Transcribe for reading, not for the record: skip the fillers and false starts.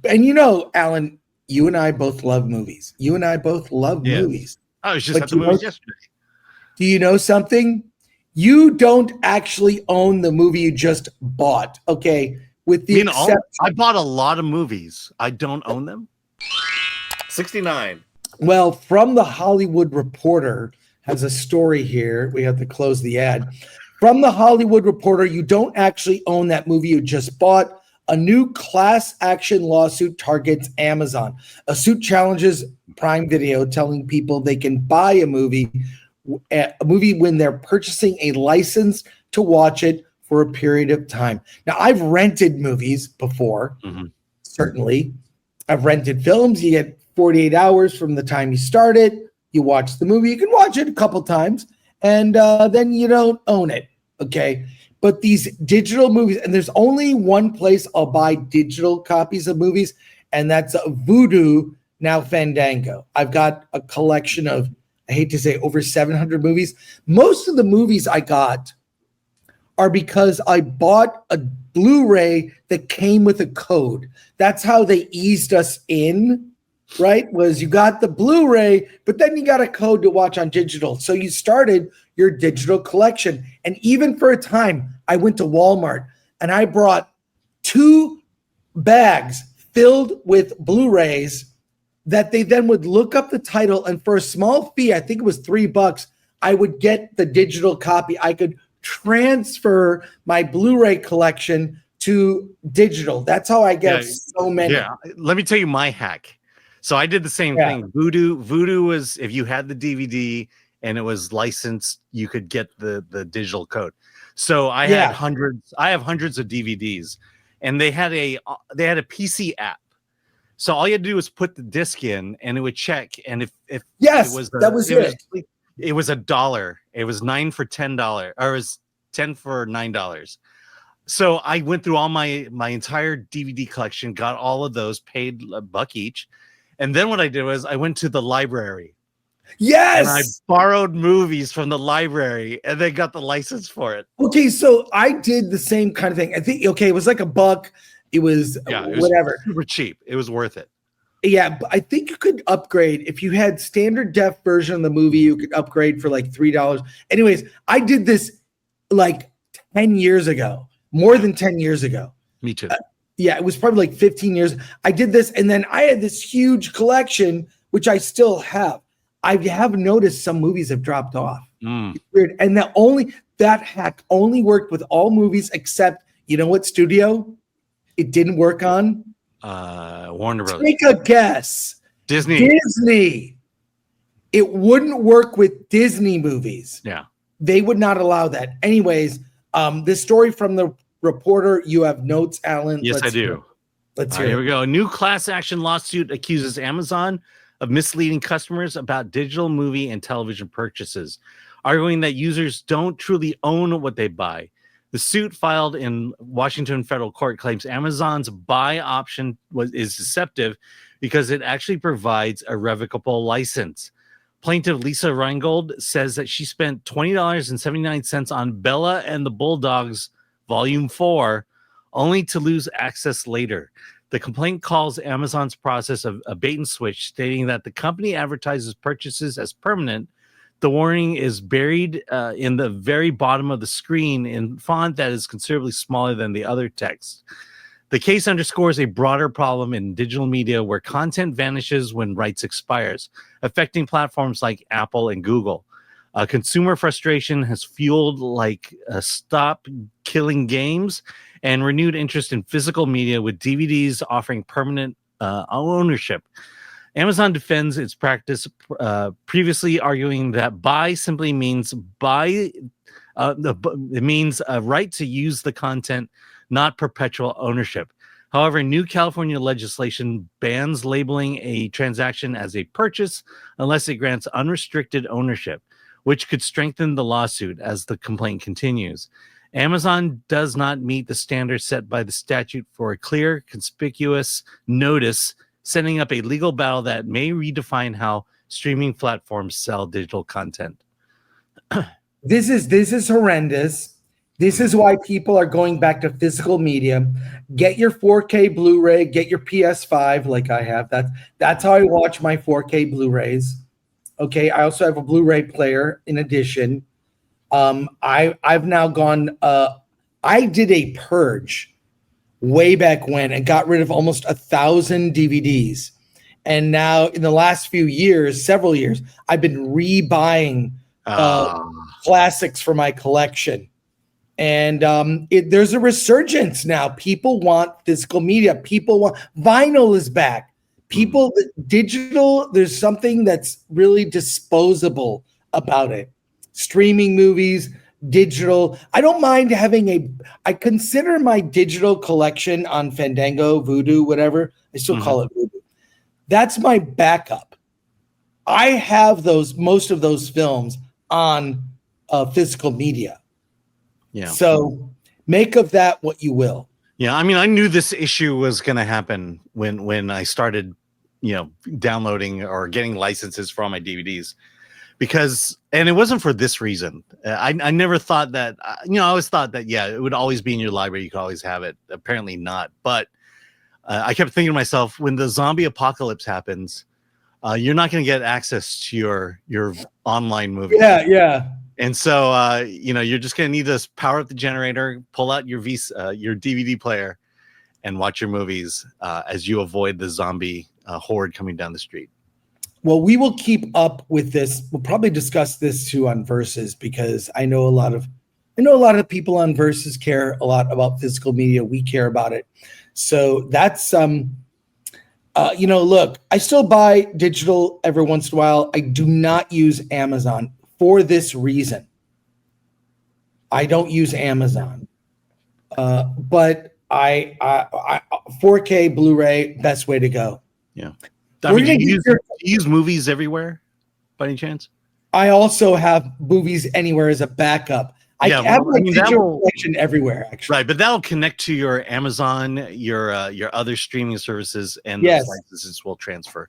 And you know, Alan, you and I both love movies. You and I both love movies. I was just at the movies yesterday. Do you know something? You don't actually own the movie you just bought. Okay. With the exception, I bought a lot of movies. I don't own them. 69. Well, from the Hollywood Reporter has a story here. We have to close the ad. From the Hollywood Reporter, you don't actually own that movie you just bought. A new class action lawsuit targets Amazon. A suit challenges Prime Video, telling people they can buy a movie when they're purchasing a license to watch it for a period of time. Now, I've rented movies before, certainly. I've rented films. You get 48 hours from the time you start it. You watch the movie. You can watch it a couple times, and then you don't own it, okay? But these digital movies, and there's only one place I'll buy digital copies of movies, and that's Vudu, now Fandango. I've got a collection of, I hate to say, over 700 movies. Most of the movies I got are because I bought a Blu-ray that came with a code. That's how they eased us in, right? Was you got the Blu-ray, but then you got a code to watch on digital. So you started your digital collection. And even for a time, I went to Walmart and I brought 2 bags filled with Blu-rays that they then would look up the title, and for a small fee, I think it was $3, I would get the digital copy. I could transfer my Blu-ray collection to digital. That's how I get so many. Yeah, let me tell you my hack. So I did the same thing. Vudu was, if you had the DVD and it was licensed, you could get the digital code. So I had hundreds. I have hundreds of DVDs, and they had a PC app. So all you had to do was put the disc in, and it would check. And if it was $1. It was $1. It was $9 for $10, or it was $10 for $9. So I went through all my entire DVD collection, got all of those, paid $1 each, and then what I did was I went to the library. Yes, and I borrowed movies from the library, and they got the license for it. Okay, so I did the same kind of thing. I think it was like $1. It was whatever. Super cheap. It was worth it. Yeah, but I think you could upgrade if you had standard def version of the movie. You could upgrade for like $3. Anyways, I did this like 10 years ago, more than 10 years ago. Me too. Yeah, it was probably like 15 years. I did this, and then I had this huge collection, which I still have. I have noticed some movies have dropped off. It's weird, and that hack only worked with all movies except, you know what studio it didn't work on? Warner Brothers. Take a guess. Disney. It wouldn't work with Disney movies. Yeah. They would not allow that. Anyways, this story from the Reporter, you have notes, Alan? Yes, I do. Let's hear it. Here we go. A new class action lawsuit accuses Amazon of misleading customers about digital movie and television purchases, arguing that users don't truly own what they buy. The suit filed in Washington federal court claims Amazon's buy option is deceptive because it actually provides a revocable license. Plaintiff Lisa Reingold says that she spent $20.79 on Bella and the Bulldogs Volume 4, only to lose access later. The complaint calls Amazon's process a bait and switch, stating that the company advertises purchases as permanent. The warning is buried in the very bottom of the screen in font that is considerably smaller than the other text. The case underscores a broader problem in digital media where content vanishes when rights expires, affecting platforms like Apple and Google. Consumer frustration has fueled stop killing games and renewed interest in physical media, with DVDs offering permanent ownership. Amazon defends its practice, previously arguing that buy simply means it means a right to use the content, not perpetual ownership. However, new California legislation bans labeling a transaction as a purchase unless it grants unrestricted ownership, which could strengthen the lawsuit as the complaint continues. Amazon does not meet the standards set by the statute for a clear, conspicuous notice, setting up a legal battle that may redefine how streaming platforms sell digital content. This is horrendous. This is why people are going back to physical media. Get your 4K Blu-ray, get your PS5 like I have. That's how I watch my 4K Blu-rays. Okay, I also have a Blu-ray player in addition. I've now gone I did a purge way back when and got rid of almost 1,000 DVDs. And now in the last few years, several years, I've been rebuying classics for my collection. And there's a resurgence now. People want physical media. People want vinyl is back. People digital. There's something that's really disposable about it. Streaming movies, digital. I don't mind having I consider my digital collection on Fandango, Vudu, whatever. I still call it Vudu. That's my backup. I have most of those films on physical media. Yeah. So make of that what you will. Yeah, I mean, I knew this issue was going to happen when I started, downloading or getting licenses for all my DVDs, and it wasn't for this reason. I never thought that. I always thought that it would always be in your library. You could always have it. Apparently not. But I kept thinking to myself, when the zombie apocalypse happens, you're not going to get access to your online movie. Yeah. And so, you're just going to need to power up the generator, pull out your DVD player, and watch your movies as you avoid the zombie horde coming down the street. Well, we will keep up with this. We'll probably discuss this too on Versus, because I know a lot of people on Versus care a lot about physical media. We care about it. So that's look, I still buy digital every once in a while. I do not use Amazon. For this reason, I don't use Amazon, but I 4K Blu-ray, best way to go. Yeah, do you use movies everywhere, by any chance? I also have movies anywhere as a backup. I have my digital collection everywhere, actually. Right, but that'll connect to your Amazon, your other streaming services, and those licenses will transfer.